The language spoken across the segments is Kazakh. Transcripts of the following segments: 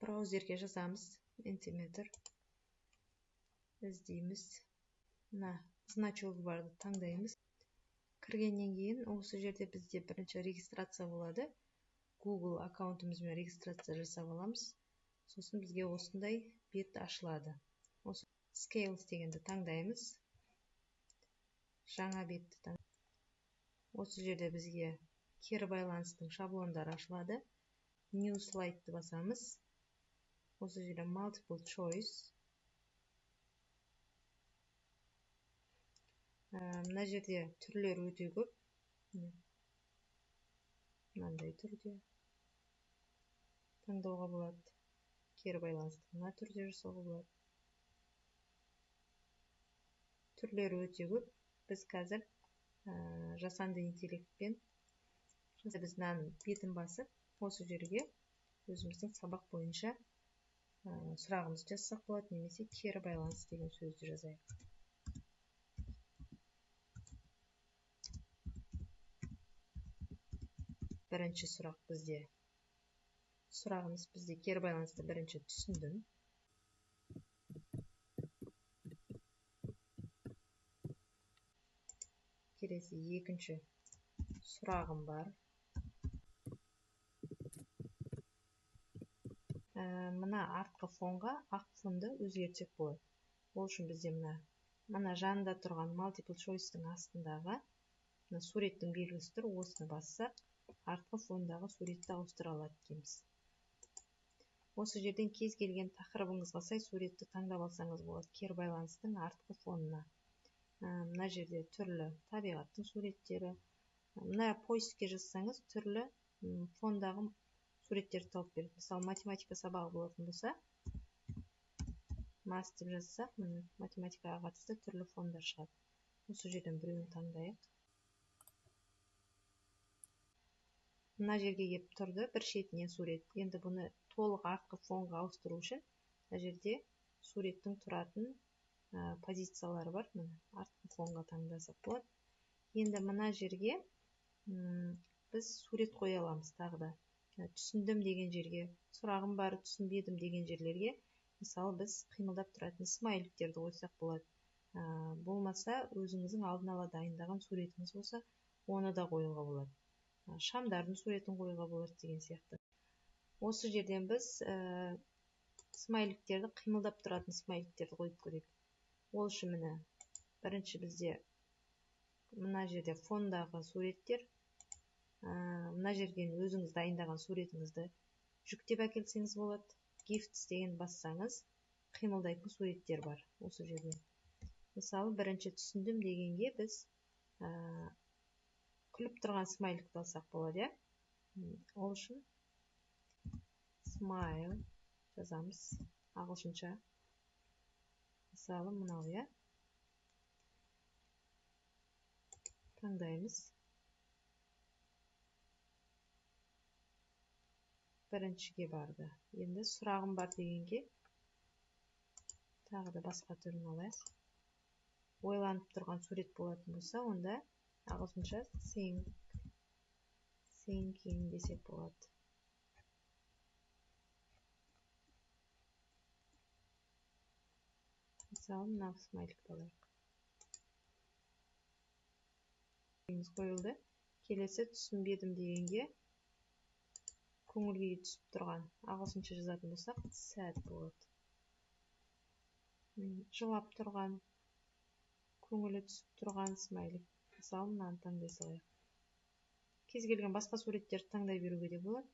браузерге жазамыз, Mentimeter іздейміз. Мына значогы барды таңдаймыз. Кіргеннен кейін осы жерде бізде бірінші регистрация болады. Google аккаунтымызбен регистрация жасап аламыз. Сосын бізге осындай бет ашылады. Осы Scales дегенді таңдаймыз. Жаңа бетті таңдаймыз. Осы жерде бізге кері байланыстың шаблондары ашылады. New Slide'ды басамыз. Осы жерде Multiple Choice. Мына жерде түрлер өте көп. Мынандай түрде таңдауға болады. Кері байланысты мына түрде жасауға болады. Түрлері өте көп. Біз қазір жасанды интеллектпен біз мынаның бетін басып, осы жерге өзіміздің сабақ бойынша сұрағымызды жазсақ болады, немесе кері байланыс деген сөзді жазайық. Бірінші сұрақ бізде. Сұрағымыз бізде кері байланысты бірінші түсіндім. Келесі екінші сұрағым бар. Мына артқы фонға ақ фонды өзгертсек болады. Ол үшін бізде мына жанында тұрған Multiple Choice'тың астындағы суреттің белгісі тұр. Осыны бассақ, артқы фондағы суретті ауыстыра алады екенбіз. Осы жерден кез келген тақырыбыңызға сай суретті таңдап алсаңыз болады. Кері байланыстың артқы фонына. Мына жерде түрлі табиғаттың суреттері. Мына поиске жазсаңыз, түрлі фондағы суреттерді тауып береді. Мысалы, математика сабағы болатын болса, мас деп жазсақ, математикаға қатысты түрлі фондар шығады. Осы жерден біреуін таңдайық. Мына жерге келіп тұрды, бір шетінен сурет. Енді бұны толық артқы фонға ауыстыру үшін, мына жерде суреттің тұратын позициялары бар. Артқы фонға таңдасақ болады. Енді мына жерге біз сурет қоя аламыз тағы да. Түсіндім деген жерге, сұрағым бар, түсінбедім деген жерлерге, мысалы, біз қимылдап тұратын смайликтерді қойсақ болады. Болмаса, өзіңіздің алдын ала дайындаған суретіңіз болса, оны да қоюға болады. Шамдардың суретін қоюға болады деген сияқты. Осы жерден біз смайликтерді, қимылдап тұратын смайликтерді қойып көрейік. Ол үшін бірінші бізде мына жерде фондағы суреттер, мына жерден өзіңіз дайындаған суретіңізді жүктеп әкелсеңіз болады. Gifts деген бассаңыз, қимылдайтын суреттер бар осы жерде. Мысалы, бірінші түсіндім дегенге біз күліп тұрған смайликті алсақ болады. Ол үшін smile жазамыз ағылшынша. Мысалы, мынау, таңдаймыз. Біріншіге барды. Енді сұрағым бар дегенге тағы да басқа түрін алайық. Ойланып тұрған сурет болатын болса, онда ағылшынша thinking десек болады. Мысалы, мынау смайликті алайық. Қойылды. Келесі түсінбедім дегенге көңілге түсіп тұрған ағылшынша жазатын болсақ, sad болады. Жылап тұрған, көңілі түсіп тұрған смайлик. Мысалы, мынаны таңдай салайық. Кез келген басқа суреттерді таңдай беруге де болады.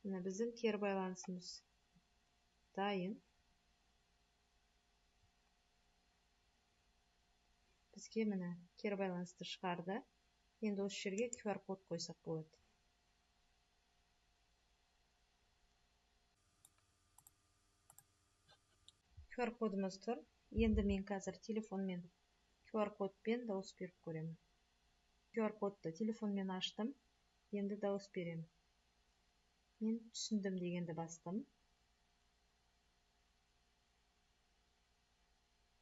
Мына біздің кері байланысымыз дайын. Бізге кері байланысты шығарды. Енді осы жерге QR код қойсақ болады. QR кодымыз тұр. Енді мен қазір телефонмен QR кодпен дауыс беріп көремін. QR кодты телефонмен аштым. Енді дауыс беремін. Мен түсіндім дегенді бастым.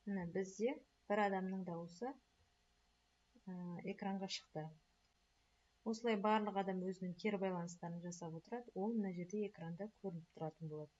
Бізде бір адамның дауысы экранға шықты. осылай барлық адам өзінің кері байланыстарын жасап отырады, ол мына жерде экранда көрініп тұратын болады.